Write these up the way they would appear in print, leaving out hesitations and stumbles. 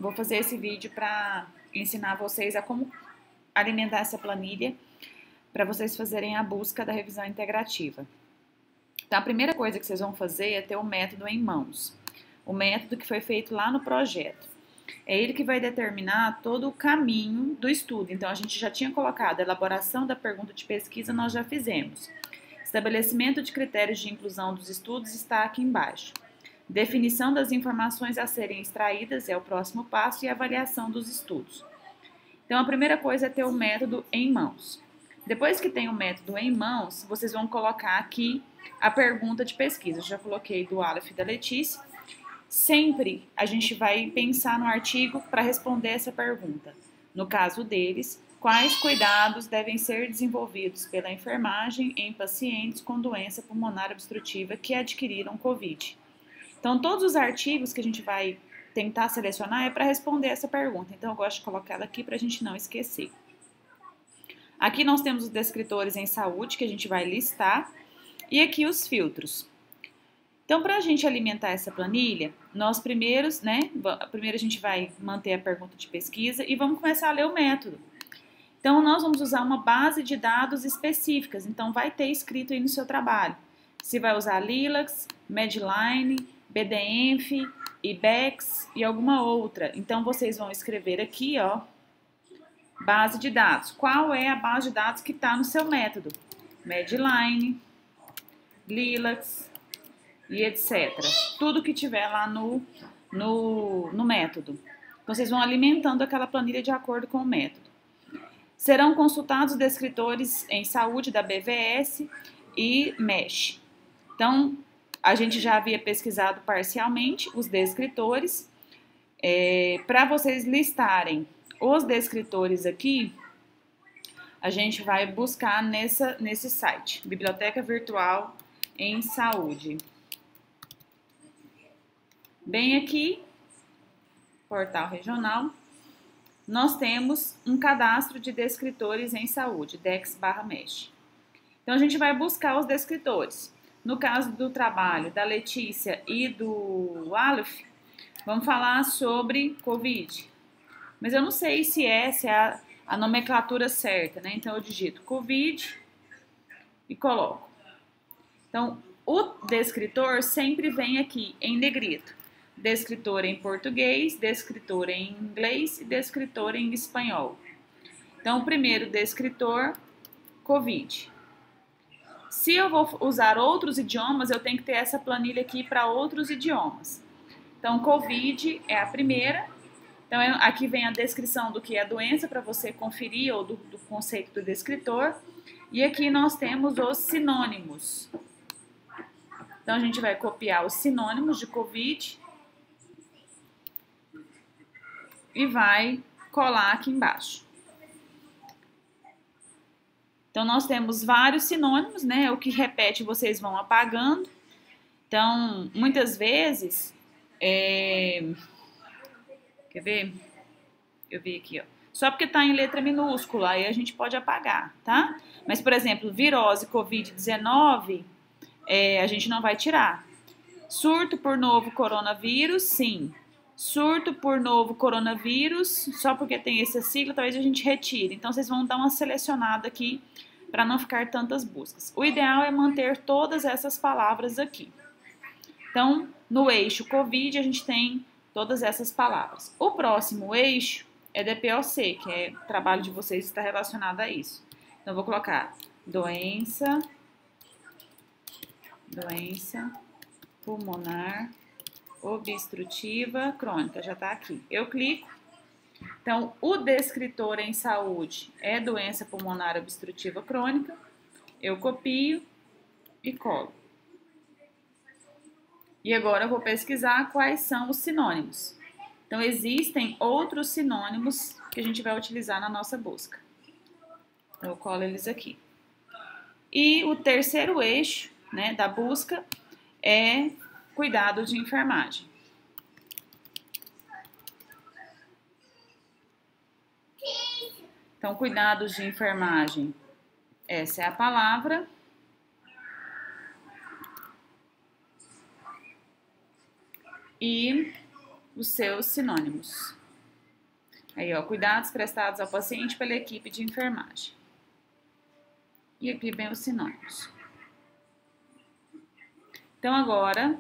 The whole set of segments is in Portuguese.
vou fazer esse vídeo para ensinar vocês a como alimentar essa planilha para vocês fazerem a busca da revisão integrativa. Então, a primeira coisa que vocês vão fazer é ter o método em mãos. O método que foi feito lá no projeto. É ele que vai determinar todo o caminho do estudo. Então, a gente já tinha colocado a elaboração da pergunta de pesquisa, nós já fizemos. Estabelecimento de critérios de inclusão dos estudos está aqui embaixo. Definição das informações a serem extraídas é o próximo passo e avaliação dos estudos. Então, a primeira coisa é ter o método em mãos. Depois que tem o método em mãos, vocês vão colocar aqui a pergunta de pesquisa. Eu já coloquei do Aleph e da Letícia. Sempre a gente vai pensar no artigo para responder essa pergunta. No caso deles, quais cuidados devem ser desenvolvidos pela enfermagem em pacientes com doença pulmonar obstrutiva que adquiriram COVID? Então, todos os artigos que a gente vai tentar selecionar é para responder essa pergunta. Então, eu gosto de colocar ela aqui para a gente não esquecer. Aqui nós temos os descritores em saúde, que a gente vai listar, e aqui os filtros. Então, para a gente alimentar essa planilha, nós primeiro a gente vai manter a pergunta de pesquisa e vamos começar a ler o método. Então, nós vamos usar uma base de dados específicas, então vai ter escrito aí no seu trabalho. Se vai usar Lilacs, Medline, BDENF, IBEX e alguma outra. Então, vocês vão escrever aqui, ó, base de dados. Qual é a base de dados que está no seu método? Medline, Lilacs e etc. Tudo que tiver lá no método. Então, vocês vão alimentando aquela planilha de acordo com o método. Serão consultados descritores em saúde da BVS e MESH. Então, a gente já havia pesquisado parcialmente os descritores. Para vocês listarem os descritores aqui, a gente vai buscar nesse site, Biblioteca Virtual em Saúde. Bem aqui, portal regional, nós temos um cadastro de descritores em saúde, DEX/MESH. Então, a gente vai buscar os descritores. No caso do trabalho da Letícia e do Aleph, vamos falar sobre COVID. Mas eu não sei se essa é a nomenclatura certa, né? Então, eu digito COVID e coloco. Então, o descritor sempre vem aqui em negrito. Descritor em português, descritor em inglês e descritor em espanhol. Então, o primeiro descritor, COVID. Se eu vou usar outros idiomas, eu tenho que ter essa planilha aqui para outros idiomas. Então, COVID é a primeira. Então, aqui vem a descrição do que é a doença para você conferir, ou do conceito do descritor. E aqui nós temos os sinônimos. Então, a gente vai copiar os sinônimos de COVID e vai colar aqui embaixo. Então, nós temos vários sinônimos, né? O que repete vocês vão apagando. Então, muitas vezes, quer ver? Eu vi aqui, ó. Só porque está em letra minúscula, aí a gente pode apagar, tá? Mas, por exemplo, virose COVID-19, a gente não vai tirar. Surto por novo coronavírus, sim. Surto por novo coronavírus, só porque tem essa sigla, talvez a gente retire. Então, vocês vão dar uma selecionada aqui para não ficar tantas buscas. O ideal é manter todas essas palavras aqui. Então, no eixo COVID, a gente tem todas essas palavras. O próximo eixo é DPOC, que é o trabalho de vocês está relacionado a isso. Então, eu vou colocar doença pulmonar obstrutiva crônica, já está aqui. Eu clico. Então, o descritor em saúde é doença pulmonar obstrutiva crônica. Eu copio e colo. E agora eu vou pesquisar quais são os sinônimos. Então, existem outros sinônimos que a gente vai utilizar na nossa busca. Eu colo eles aqui. E o terceiro eixo, né, da busca é cuidado de enfermagem. Então, cuidados de enfermagem, essa é a palavra. E os seus sinônimos. Aí, ó, cuidados prestados ao paciente pela equipe de enfermagem. E aqui vem os sinônimos. Então, agora,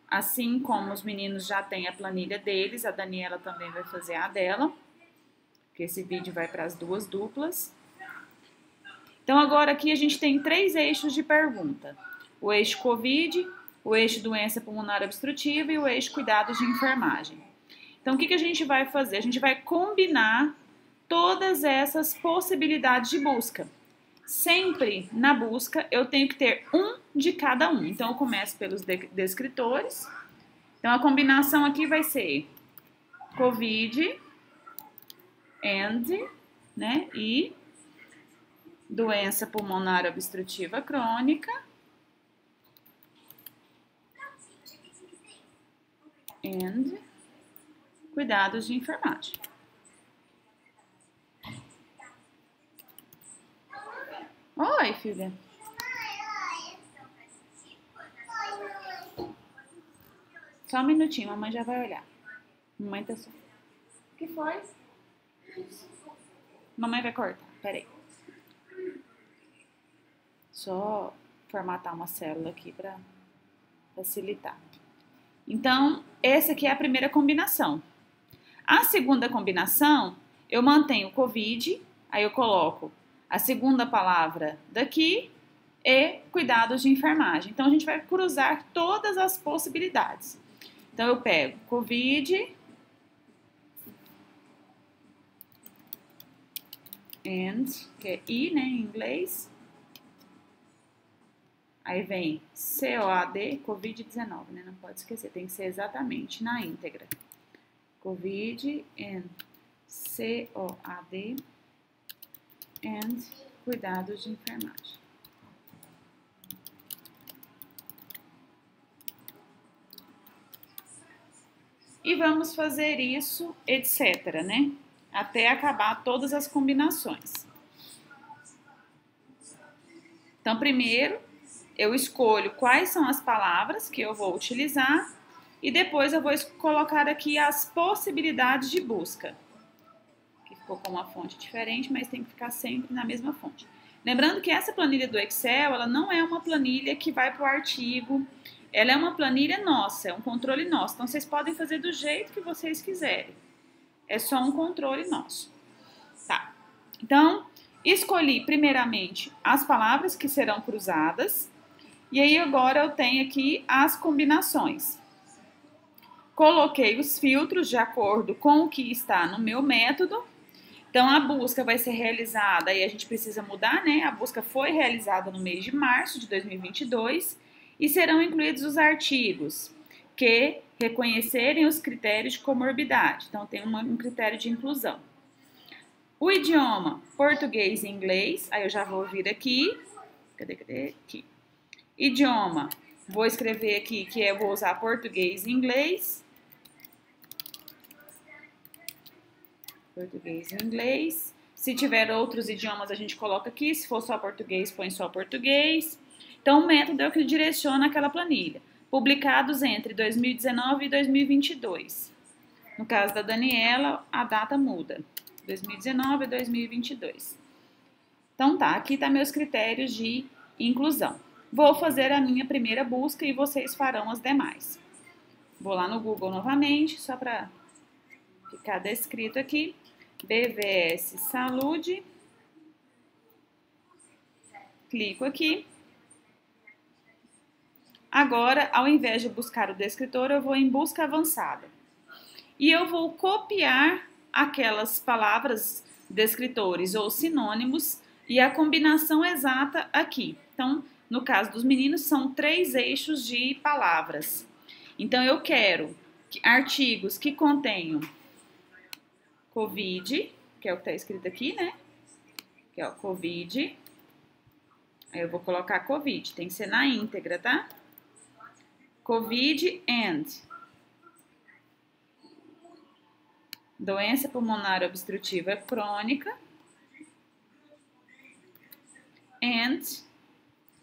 assim como os meninos já têm a planilha deles, a Daniela também vai fazer a dela, porque esse vídeo vai para as duas duplas. Então, agora aqui a gente tem 3 eixos de pergunta. O eixo COVID, o eixo doença pulmonar obstrutiva e o eixo cuidados de enfermagem. Então, o que a gente vai fazer? A gente vai combinar todas essas possibilidades de busca. Sempre na busca eu tenho que ter um de cada um. Então, eu começo pelos descritores. Então, a combinação aqui vai ser COVID and, né, e doença pulmonar obstrutiva crônica and cuidados de enfermagem. Oi, filha. Só um minutinho, mamãe já vai olhar. Mamãe tá só. O que foi? Mamãe vai cortar, peraí. Só formatar uma célula aqui para facilitar. Então, essa aqui é a primeira combinação. A segunda combinação, eu mantenho COVID, aí eu coloco a segunda palavra daqui e cuidados de enfermagem. Então, a gente vai cruzar todas as possibilidades. Então, eu pego COVID and, que é I, né, em inglês. Aí vem COAD, COVID-19, né? Não pode esquecer, tem que ser exatamente na íntegra. COVID and COAD and cuidados de enfermagem. E vamos fazer isso, etc, né? Até acabar todas as combinações. Então, primeiro, eu escolho quais são as palavras que eu vou utilizar e depois eu vou colocar aqui as possibilidades de busca. Aqui ficou com uma fonte diferente, mas tem que ficar sempre na mesma fonte. Lembrando que essa planilha do Excel, ela não é uma planilha que vai para o artigo, ela é uma planilha nossa, é um controle nosso. Então, vocês podem fazer do jeito que vocês quiserem. É só um controle nosso. Tá. Então, escolhi primeiramente as palavras que serão cruzadas. E aí, agora eu tenho aqui as combinações. Coloquei os filtros de acordo com o que está no meu método. Então, a busca vai ser realizada, e a gente precisa mudar, né? A busca foi realizada no mês de março de 2022 e serão incluídos os artigos que reconhecerem os critérios de comorbidade. Então, tem um critério de inclusão. O idioma, português e inglês. Aí eu já vou vir aqui. Cadê? Aqui. Idioma, vou escrever aqui que eu vou usar português e inglês. Português e inglês. Se tiver outros idiomas, a gente coloca aqui. Se for só português, põe só português. Então, o método é o que direciona aquela planilha. Publicados entre 2019 e 2022. No caso da Daniela, a data muda. 2019 e 2022. Então, tá. Aqui tá meus critérios de inclusão. Vou fazer a minha primeira busca e vocês farão as demais. Vou lá no Google novamente, só para ficar descrito aqui. BVS Saúde. Clico aqui. Agora, ao invés de buscar o descritor, eu vou em busca avançada. E eu vou copiar aquelas palavras descritores ou sinônimos e a combinação exata aqui. Então, no caso dos meninos, são 3 eixos de palavras. Então, eu quero artigos que contenham COVID, que é o que está escrito aqui, né? Que é o COVID. Aí eu vou colocar COVID, tem que ser na íntegra, tá? COVID and doença pulmonar obstrutiva crônica and,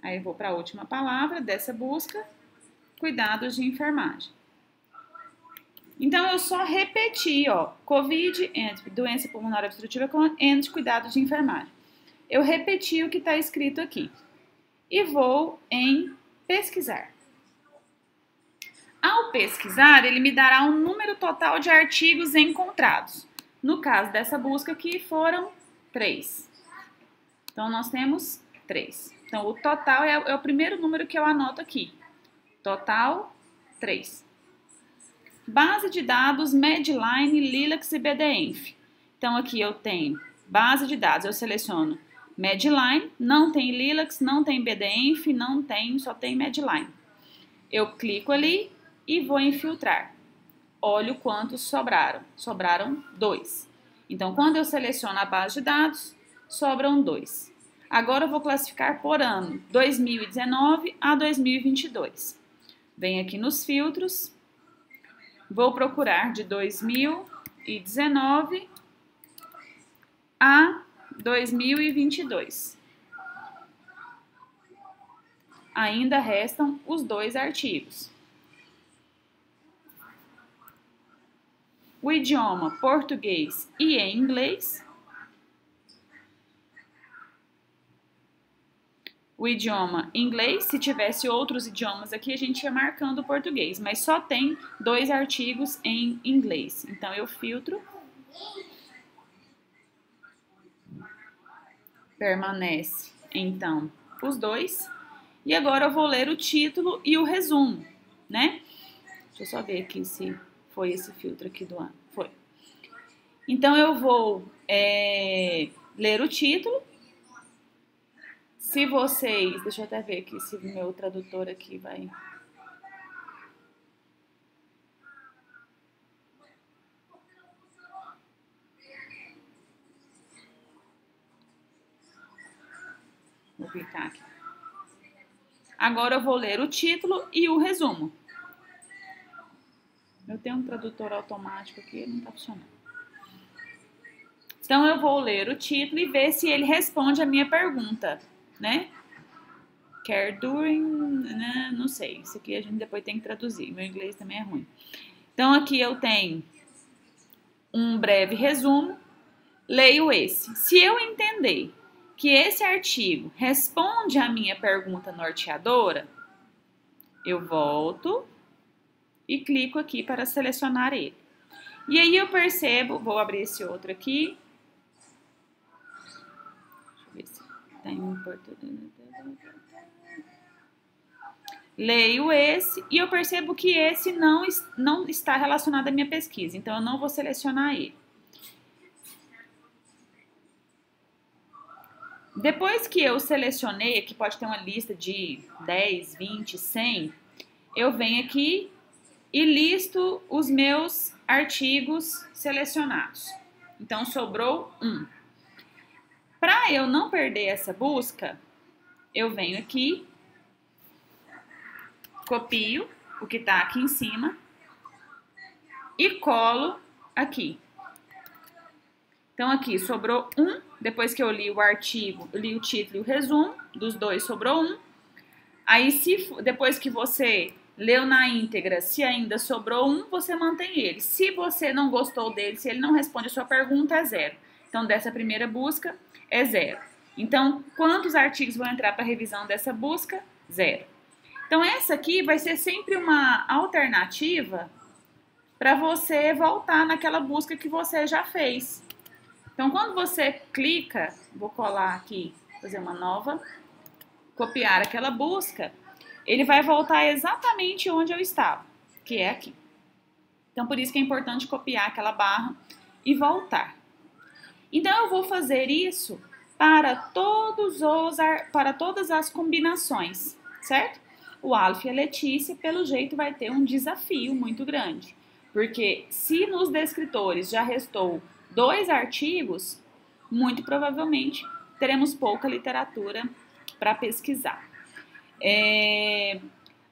aí eu vou para a última palavra dessa busca, cuidados de enfermagem. Então, eu só repeti, ó, Covid, doença pulmonar obstrutiva and cuidado de enfermagem. Eu repeti o que está escrito aqui. E vou em pesquisar. Ao pesquisar, ele me dará um número total de artigos encontrados. No caso dessa busca aqui, foram 3. Então, nós temos 3. Então, o total é o primeiro número que eu anoto aqui. Total, 3. Base de dados Medline, Lilacs e BDEnf. Então, aqui eu tenho base de dados. Eu seleciono Medline, não tem Lilacs, não tem BDEnf, não tem, só tem Medline. Eu clico ali e vou em filtrar. Olho quantos sobraram. Sobraram 2. Então, quando eu seleciono a base de dados, sobram 2. Agora eu vou classificar por ano, 2019 a 2022. Venho aqui nos filtros, vou procurar de 2019 a 2022. Ainda restam os 2 artigos. O idioma português e em inglês. O idioma inglês, se tivesse outros idiomas aqui, a gente ia marcando o português, mas só tem 2 artigos em inglês. Então, eu filtro. Permanece, então, os 2. E agora eu vou ler o título e o resumo, né? Deixa eu só ver aqui se foi esse filtro aqui do ano. Foi. Então, eu vou ler o título. Se vocês... Deixa eu até ver aqui se o meu tradutor aqui vai... Vou clicar aqui. Agora eu vou ler o título e o resumo. Eu tenho um tradutor automático aqui, ele não está funcionando. Então, eu vou ler o título e ver se ele responde a minha pergunta, né? Care during... Não sei, isso aqui a gente depois tem que traduzir. Meu inglês também é ruim. Então, aqui eu tenho um breve resumo. Leio esse. Se eu entender que esse artigo responde à minha pergunta norteadora, eu volto e clico aqui para selecionar ele. E aí eu percebo, vou abrir esse outro aqui. Deixa eu ver se está em português. Leio esse e eu percebo que esse não está relacionado à minha pesquisa, então eu não vou selecionar ele. Depois que eu selecionei, aqui pode ter uma lista de 10, 20, 100, eu venho aqui e listo os meus artigos selecionados. Então, sobrou 1. Para eu não perder essa busca, eu venho aqui, copio o que está aqui em cima e colo aqui. Então, aqui sobrou 1. Depois que eu li o artigo, eu li o título e o resumo, dos 2 sobrou 1. Aí, depois que você leu na íntegra, se ainda sobrou 1, você mantém ele. Se você não gostou dele, se ele não responde a sua pergunta, é 0. Então, dessa primeira busca, é 0. Então, quantos artigos vão entrar para a revisão dessa busca? 0. Então, essa aqui vai ser sempre uma alternativa para você voltar naquela busca que você já fez. Então, quando você clica, vou colar aqui, fazer uma nova, copiar aquela busca, ele vai voltar exatamente onde eu estava, que é aqui. Então, por isso que é importante copiar aquela barra e voltar. Então, eu vou fazer isso para todas as combinações, certo? O Aleph e a Letícia, pelo jeito, vai ter um desafio muito grande. Porque se nos descritores já restou 2 artigos, muito provavelmente teremos pouca literatura para pesquisar.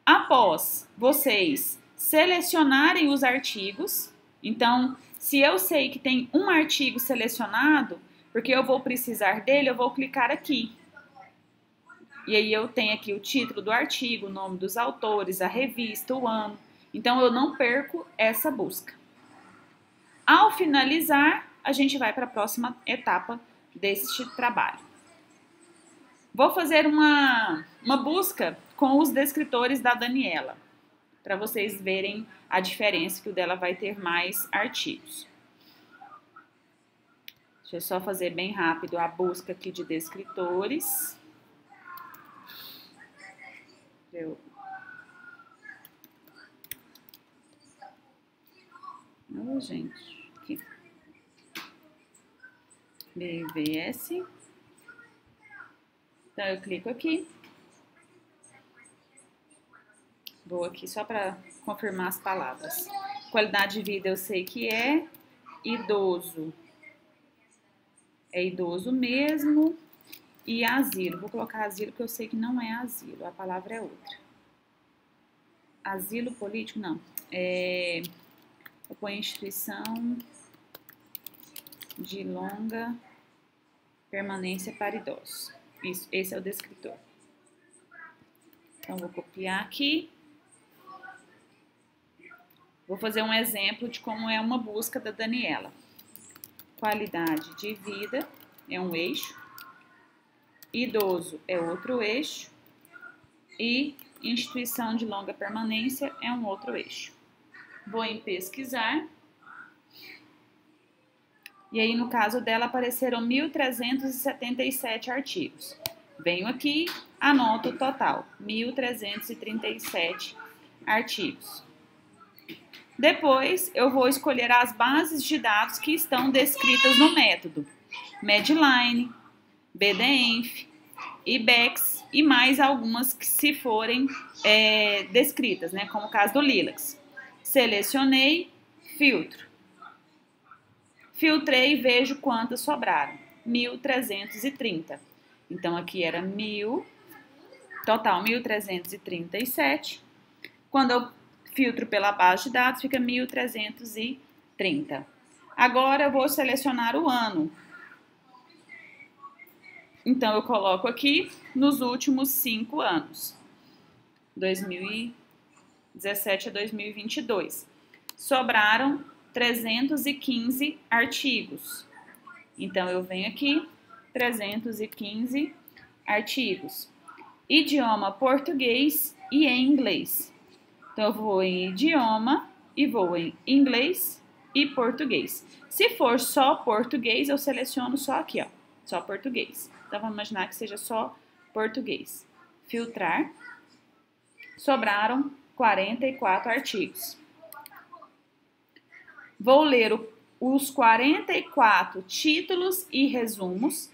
Após vocês selecionarem os artigos, então, se eu sei que tem um artigo selecionado, porque eu vou precisar dele, eu vou clicar aqui. E aí eu tenho aqui o título do artigo, o nome dos autores, a revista, o ano. Então, eu não perco essa busca. Ao finalizar, a gente vai para a próxima etapa deste trabalho. Vou fazer uma busca com os descritores da Daniela, para vocês verem a diferença, que o dela vai ter mais artigos. Deixa eu só fazer bem rápido a busca aqui de descritores. Gente, aqui. BVS. Então, eu clico aqui. Vou aqui só para confirmar as palavras. Qualidade de vida eu sei que é. Idoso. É idoso mesmo. E asilo. Vou colocar asilo porque eu sei que não é asilo. A palavra é outra. Asilo político, não. Eu ponho instituição de longa permanência para idosos. Isso, esse é o descritor. Então, vou copiar aqui. Vou fazer um exemplo de como é uma busca da Daniela. Qualidade de vida é um eixo. Idoso é outro eixo. E instituição de longa permanência é um outro eixo. Vou em pesquisar. E aí, no caso dela, apareceram 1.377 artigos. Venho aqui, anoto o total, 1.337 artigos. Depois, eu vou escolher as bases de dados que estão descritas no método. Medline, BDENF, IBEX e mais algumas que se forem descritas, né, como o caso do Lilacs. Selecionei, filtro. Filtrei e vejo quantas sobraram. 1.330. Então, aqui era 1.000, total 1.337. Quando eu filtro pela base de dados, fica 1.330. Agora, eu vou selecionar o ano. Então, eu coloco aqui nos últimos 5 anos. 2017 a 2022. Sobraram 315 artigos. Então, eu venho aqui, 315 artigos. Idioma português e em inglês. Então, eu vou em idioma e vou em inglês e português. Se for só português, eu seleciono só aqui, ó, só português. Então, vamos imaginar que seja só português. Filtrar. Sobraram 44 artigos. Vou ler os 44 títulos e resumos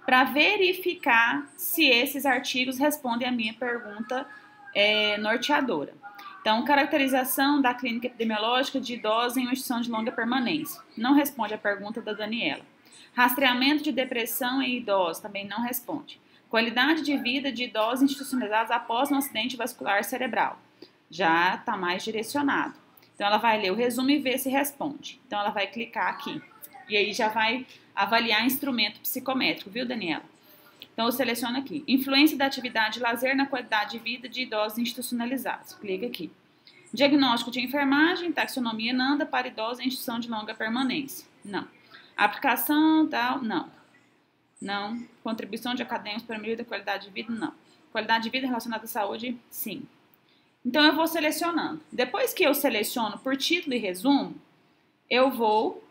para verificar se esses artigos respondem à minha pergunta norteadora. Então, caracterização da clínica epidemiológica de idosos em uma instituição de longa permanência. Não responde à pergunta da Daniela. Rastreamento de depressão em idosos, também não responde. Qualidade de vida de idosos institucionalizados após um acidente vascular cerebral. Já está mais direcionado. Então, ela vai ler o resumo e ver se responde. Então, ela vai clicar aqui. E aí, já vai avaliar instrumento psicométrico, viu, Daniela? Então, eu seleciono aqui. Influência da atividade de lazer na qualidade de vida de idosos institucionalizados. Clica aqui. Diagnóstico de enfermagem, taxonomia NANDA para idosos em instituição de longa permanência. Não. Aplicação, tal, não. Não. Contribuição de acadêmicos para a melhoria da qualidade de vida, não. Qualidade de vida relacionada à saúde, sim. Então, eu vou selecionando. Depois que eu seleciono por título e resumo, eu vou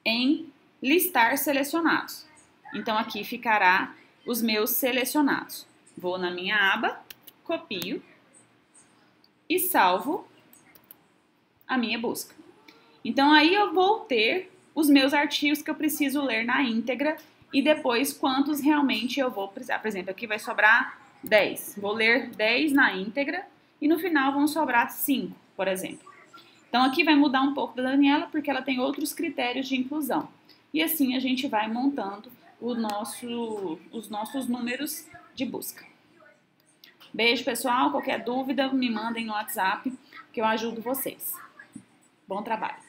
em listar selecionados. Então, aqui ficará os meus selecionados. Vou na minha aba, copio e salvo a minha busca. Então, aí eu vou ter os meus artigos que eu preciso ler na íntegra e depois quantos realmente eu vou precisar. Por exemplo, aqui vai sobrar 10. Vou ler 10 na íntegra. E no final vão sobrar 5, por exemplo. Então, aqui vai mudar um pouco da Daniela, porque ela tem outros critérios de inclusão. E assim a gente vai montando os nossos números de busca. Beijo, pessoal. Qualquer dúvida, me mandem no WhatsApp, que eu ajudo vocês. Bom trabalho.